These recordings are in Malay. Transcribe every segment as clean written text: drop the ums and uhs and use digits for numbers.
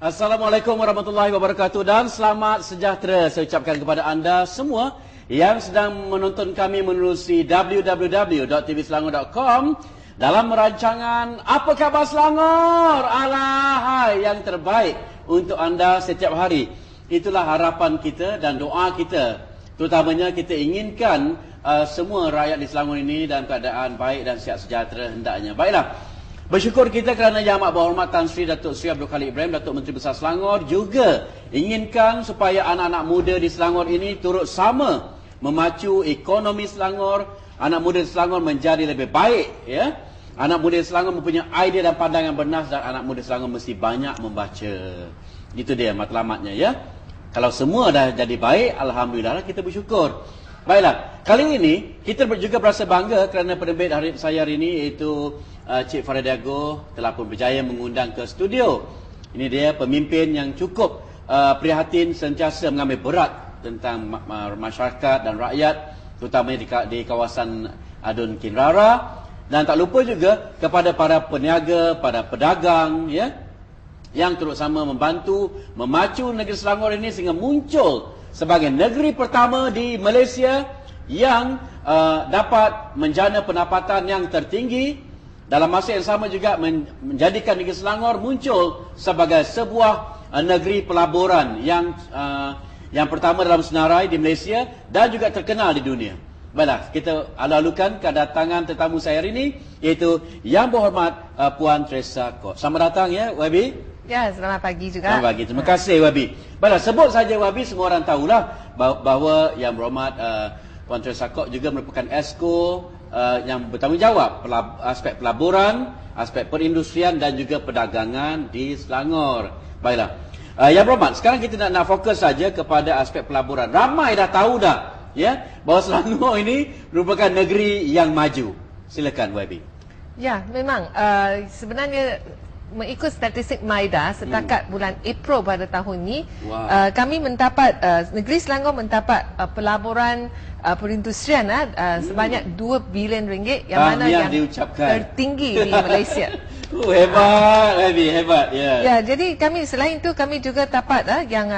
Assalamualaikum warahmatullahi wabarakatuh dan selamat sejahtera saya ucapkan kepada anda semua yang sedang menonton kami menerusi www.tvselangor.com dalam rancangan Apa Khabar Selangor? Alahai yang terbaik untuk anda setiap hari. Itulah harapan kita dan doa kita. Terutamanya kita inginkan semua rakyat di Selangor ini dalam keadaan baik dan sihat sejahtera hendaknya. Baiklah. Bersyukur kita kerana Yang Amat Berhormat Tan Sri Datuk Seri Abdul Khalid Ibrahim, Datuk Menteri Besar Selangor juga inginkan supaya anak-anak muda di Selangor ini turut sama memacu ekonomi Selangor, anak muda di Selangor menjadi lebih baik, ya. Anak muda di Selangor mempunyai idea dan pandangan bernas dan anak muda Selangor mesti banyak membaca. Itu dia matlamatnya, ya. Kalau semua dah jadi baik, alhamdulillah kita bersyukur. Baiklah, kali ini kita juga berasa bangga kerana penerbit saya hari ini iaitu Cik Faradiago telah pun berjaya mengundang ke studio. Ini dia pemimpin yang cukup prihatin sentiasa mengambil berat tentang masyarakat dan rakyat, terutamanya di kawasan Adun Kinrara. Dan tak lupa juga kepada para peniaga, para pedagang, ya, yang turut sama membantu memacu negeri Selangor ini sehingga muncul sebagai negeri pertama di Malaysia yang dapat menjana pendapatan yang tertinggi. Dalam masa yang sama juga menjadikan negeri Selangor muncul sebagai sebuah negeri pelaburan yang pertama dalam senarai di Malaysia dan juga terkenal di dunia. Baiklah, kita lalukan kedatangan tetamu saya hari ini iaitu Yang Berhormat Puan Teresa Kok. Selamat datang, ya, Wabi. Ya, selamat pagi juga. Selamat pagi. Terima kasih, Wabi. Baiklah, sebut saja Wabi, semua orang tahulah bahawa Yang Berhormat Puan Teresa Kok juga merupakan Exco yang bertanggungjawab aspek pelaburan, aspek perindustrian dan juga perdagangan di Selangor. Baiklah. Yang Berhormat, sekarang kita nak fokus saja kepada aspek pelaburan. Ramai dah tahu dah, ya, bahawa Selangor ini merupakan negeri yang maju. Silakan, Wabi. Ya, memang sebenarnya mengikut statistik MIDA setakat bulan April pada tahun ini, kami mendapat negeri Selangor mendapat pelaburan perindustrian sebanyak 2 bilion ringgit yang mana yang tertinggi di Malaysia. Hebat, hebat. Ya, jadi kami selain itu kami juga dapat yang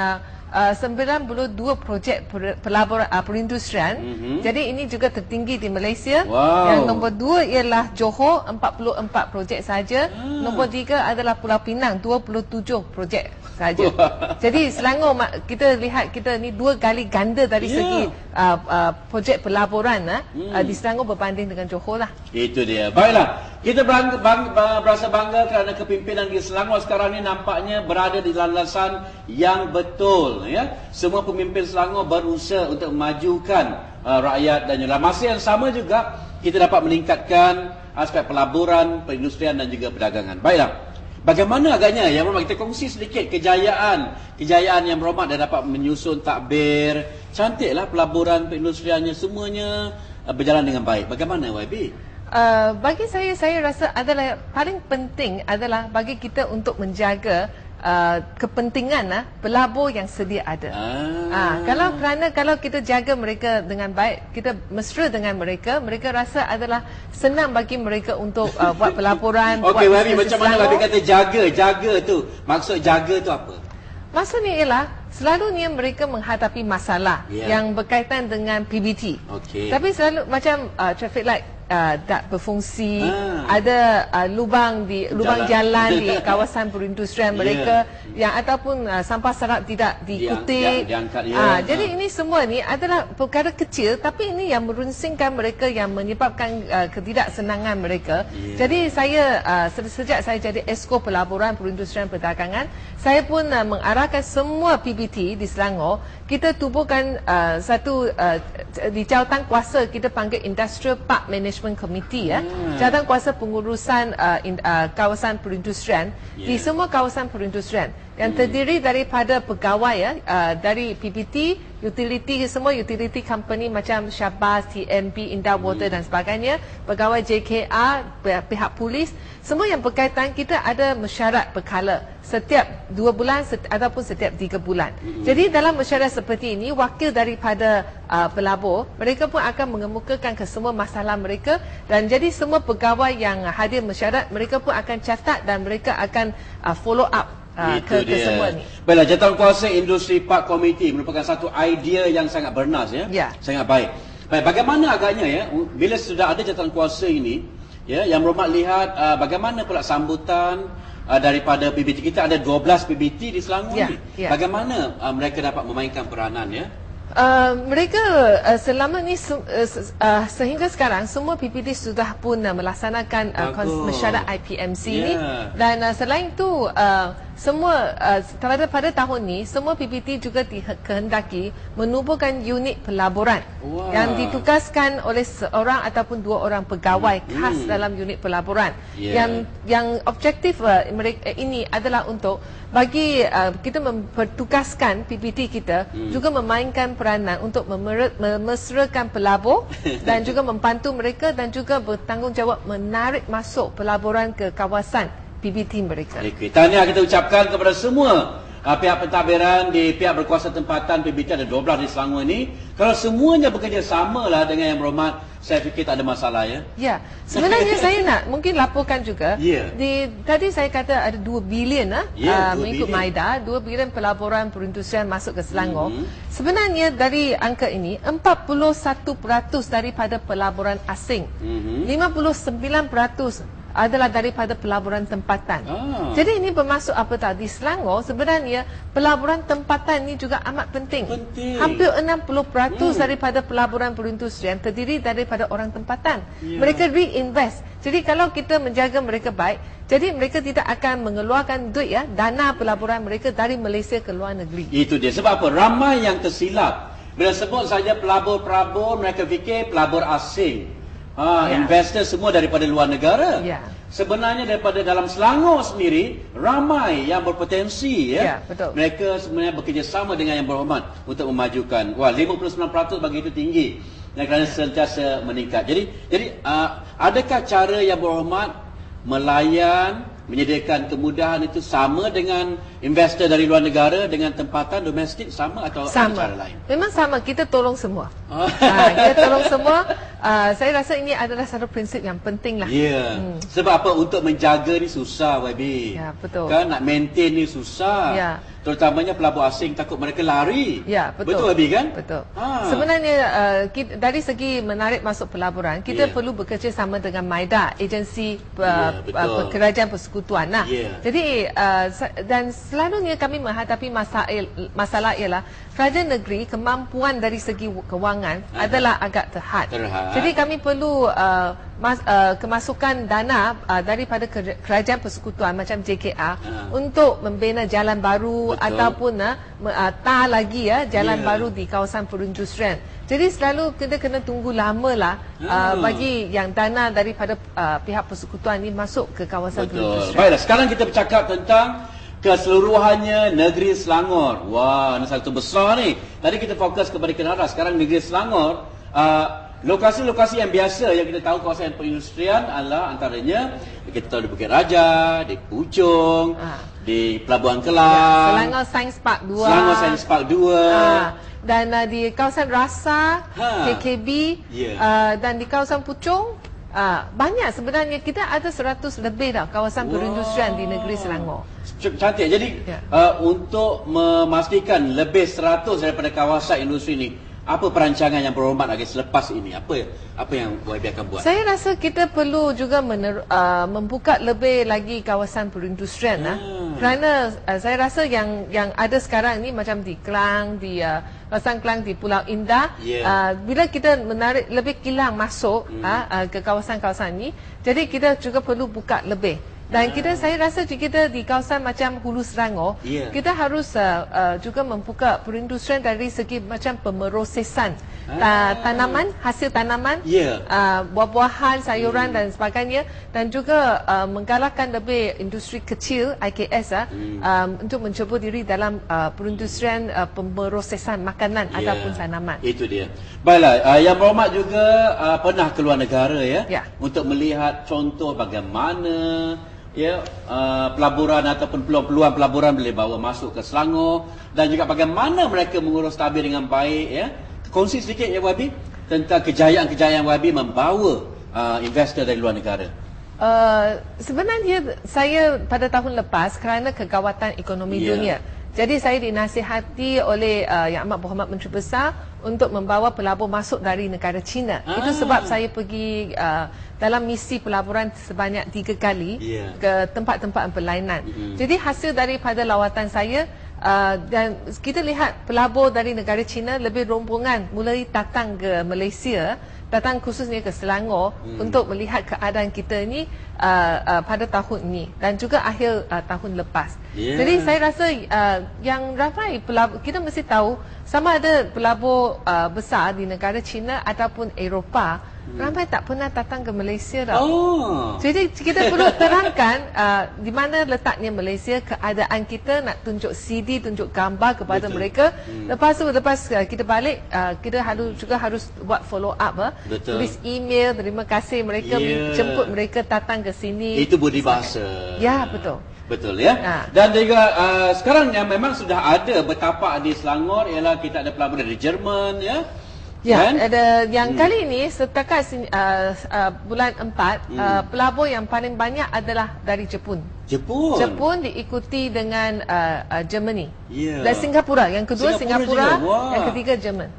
92 projek pelaburan perindustrian. Jadi ini juga tertinggi di Malaysia. Yang nombor 2 ialah Johor, 44 projek saja. Nombor 3 adalah Pulau Pinang, 27 projek saja. Jadi Selangor kita lihat kita ni 2 kali ganda dari segi projek pelaburan di Selangor berbanding dengan Johor lah. Itu dia. Baiklah, kita berasa bangga kerana kepimpinan di Selangor sekarang ni nampaknya berada di landasan yang betul, ya. Semua pemimpin Selangor berusaha untuk memajukan rakyat dan dalam masa yang sama juga kita dapat meningkatkan aspek pelaburan, perindustrian dan juga perdagangan. Baiklah. Bagaimana agaknya Yang Berhormat kita kongsi sedikit kejayaan Yang Berhormat dah dapat menyusun takbir. Cantiklah pelaburan, perindustriannya semuanya berjalan dengan baik. Bagaimana, YB? Bagi saya rasa adalah paling penting adalah bagi kita untuk menjaga kepentingan pelabur yang sedia ada. Kalau kita jaga mereka dengan baik, kita mesra dengan mereka, mereka rasa adalah senang bagi mereka untuk buat pelaburan. Okey, Wabi, macam mana Wabi kata jaga tu? Maksud jaga tu apa? Maksudnya ialah selalunya mereka menghadapi masalah yang berkaitan dengan PBT. Tapi selalu macam traffic light tak berfungsi, ada lubang jalan di kawasan perindustrian mereka yang ataupun sampah serap tidak diikuti. Jadi ini semua ni adalah perkara kecil tapi ini yang merunsingkan mereka, yang menyebabkan ketidaksenangan mereka. Jadi saya sejak saya jadi Exco Pelaburan Perindustrian Perdagangan, saya pun mengarahkan semua PBT di Selangor. Kita tubuhkan satu di jawatan kuasa kita panggil Industrial Park Management Committee, jawatan kuasa pengurusan kawasan perindustrian di semua kawasan perindustrian yang terdiri daripada pegawai dari PBT, utility, semua utility company macam Syabas, TNB, Indah Water dan sebagainya, pegawai JKR, pihak polis, semua yang berkaitan. Kita ada mesyuarat berkala setiap 2 bulan ataupun setiap 3 bulan. Jadi dalam mesyuarat seperti ini, wakil daripada pelabur, mereka pun akan mengemukakan ke semua masalah mereka, dan jadi semua pegawai yang hadir mesyuarat, mereka pun akan catat dan mereka akan follow up ke semua ni. Baiklah, Jawatankuasa Industri Park Committee merupakan satu idea yang sangat bernas, ya. Sangat baik. Baik, bagaimana agaknya ya bila sudah ada jawatankuasa ini, ya, yang berhormat lihat bagaimana pula sambutan daripada PBT kita. Ada 12 PBT di Selangor ni. Bagaimana mereka dapat memainkan peranan, ya? Mereka selama ni sehingga sekarang semua PPT sudah pun melaksanakan mesyuarat IPMC ni, dan selain itu semua pada tahun ni semua PPT juga dikehendaki menubuhkan unit pelaburan yang ditugaskan oleh seorang ataupun dua orang pegawai khas dalam unit pelaburan. Yang objektif mereka ini adalah untuk bagi kita mempertugaskan PPT kita juga memainkan peranan untuk memesrakan pelabur dan juga membantu mereka dan juga bertanggungjawab menarik masuk pelaburan ke kawasan PBT mereka. Tahniah kita ucapkan kepada semua pihak pentadbiran di pihak berkuasa tempatan PBT. Ada 12 di Selangor ni. Kalau semuanya bekerjasama lah dengan yang berhormat, saya fikir tak ada masalah, ya. Ya, sebenarnya saya nak mungkin laporkan juga. Tadi saya kata ada 2 bilion mengikut MIDA, 2 bilion pelaburan perindustrian masuk ke Selangor. Sebenarnya dari angka ini 41% daripada pelaburan asing, 59% adalah daripada pelaburan tempatan. Jadi ini bermaksud apa tadi? Di Selangor sebenarnya pelaburan tempatan ini juga amat penting. Hampir 60% daripada pelaburan perindustrian terdiri daripada orang tempatan. Mereka reinvest. Jadi kalau kita menjaga mereka baik, jadi mereka tidak akan mengeluarkan duit, ya, dana pelaburan mereka dari Malaysia ke luar negeri. Itu dia. Sebab apa? Ramai yang tersilap. Bila sebut saja pelabur-pelabur, mereka fikir pelabur asing. Investor semua daripada luar negara. Sebenarnya daripada dalam Selangor sendiri ramai yang berpotensi, ya. Betul. Mereka sebenarnya bekerjasama dengan yang berhormat untuk memajukan. 59% bagi itu tinggi. Dan kerana sentiasa meningkat. Jadi adakah cara yang berhormat melayan, menyediakan kemudahan itu sama dengan investor dari luar negara dengan tempatan domestik, sama atau ada cara lain? Memang sama, kita tolong semua. Kita tolong semua. Saya rasa ini adalah satu prinsip yang penting lah. Sebab apa? Untuk menjaga ni susah, YB. Ya, betul. Kan nak maintain ni susah. Terutamanya pelabur asing takut mereka lari. Betul YB, kan? Betul. Sebenarnya dari segi menarik masuk pelaburan, kita perlu bekerja sama dengan MIDA, agensi kerajaan persekutuan. Jadi dan selalunya kami menghadapi masalah ialah kerajaan negeri kemampuan dari segi kewangan adalah agak terhad. Jadi kami perlu kemasukan dana daripada kerajaan persekutuan macam JKR untuk membina jalan baru ataupun tar lagi, ya, jalan baru di kawasan perindustrian. Jadi selalu kita kena tunggu lama lah bagi yang dana daripada pihak persekutuan ini masuk ke kawasan perindustrian. Baiklah, sekarang kita bercakap tentang keseluruhannya negeri Selangor. Wah, ini satu besar ni. Tadi kita fokus kepada Kenara, sekarang negeri Selangor. Lokasi-lokasi yang biasa yang kita tahu kawasan perindustrian adalah antaranya kita tahu di Bukit Raja, di Puchong, di Pelabuhan Kelang, Selangor Science Park 2, Selangor Science Park 2, dan di kawasan Rasa, KKB, dan di kawasan Puchong. Banyak sebenarnya, kita ada 100 lebih dah kawasan perindustrian di negeri Selangor. Cantik. Jadi untuk memastikan lebih 100 daripada kawasan industri ini, apa perancangan yang berhormat lagi selepas ini? Apa yang YB akan buat? Saya rasa kita perlu juga membuka lebih lagi kawasan perindustrian. Kerana saya rasa yang ada sekarang ni macam di Klang, di kawasan Klang, di Pulau Indah, bila kita menarik lebih kilang masuk ke kawasan-kawasan ni, jadi kita juga perlu buka lebih. Dan saya rasa kita di kawasan macam Hulu Selangor, kita harus juga membuka perindustrian dari segi macam pemerosesan tanaman, hasil tanaman, buah-buahan, sayuran dan sebagainya, dan juga menggalakkan lebih industri kecil IKS untuk mencuba diri dalam perindustrian pemerosesan makanan ataupun tanaman. Itu dia. Baiklah, yang berhormat juga pernah keluar negara, ya, untuk melihat contoh bagaimana pelaburan ataupun peluang-peluang pelaburan boleh bawa masuk ke Selangor, dan juga bagaimana mereka mengurus tabir dengan baik, ya. Kongsi sedikit, ya, YB, tentang kejayaan-kejayaan YB membawa investor dari luar negara. Sebenarnya saya pada tahun lepas kerana kegawatan ekonomi dunia. Jadi saya dinasihati oleh Yang Amat Berhormat Menteri Besar untuk membawa pelabur masuk dari negara China. Itu sebab saya pergi dalam misi pelaburan sebanyak 3 kali ke tempat-tempat berlainan. Jadi hasil daripada lawatan saya, dan kita lihat pelabur dari negara China lebih rombongan mulai datang ke Malaysia, datang khususnya ke Selangor untuk melihat keadaan kita ni pada tahun ini dan juga akhir tahun lepas. Jadi saya rasa yang ramai pelabur, kita mesti tahu sama ada pelabur besar di negara China ataupun Eropah, ramai tak pernah datang ke Malaysia tau. Jadi kita perlu terangkan di mana letaknya Malaysia, keadaan kita, nak tunjuk CD, tunjuk gambar kepada mereka. Lepas tu, lepas kita balik, kita harus buat follow up, tulis email, terima kasih mereka, jemput mereka datang ke sini. Itu budi bahasa. Ya, betul. Betul ya. Dan juga sekarang yang memang sudah ada bertapak di Selangor ialah kita ada pelabur dari Jerman ya. Ya, ada yang kali ini setakat bulan 4 pelabur yang paling banyak adalah dari Jepun. Jepun diikuti dengan Germany. Dan Singapura, yang kedua Singapura, yang ketiga Jerman.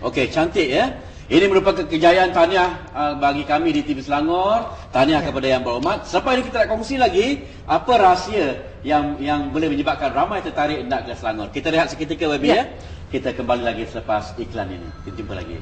Okey, cantik ya. Ini merupakan kejayaan. Tahniah bagi kami di TV Selangor. Tahniah kepada Yang Berhormat. Selepas ini kita nak kongsi lagi apa rahsia yang boleh menyebabkan ramai tertarik nak ke Selangor. Kita rehat seketika, Webi ya. Kita kembali lagi selepas iklan ini. Kita jumpa lagi.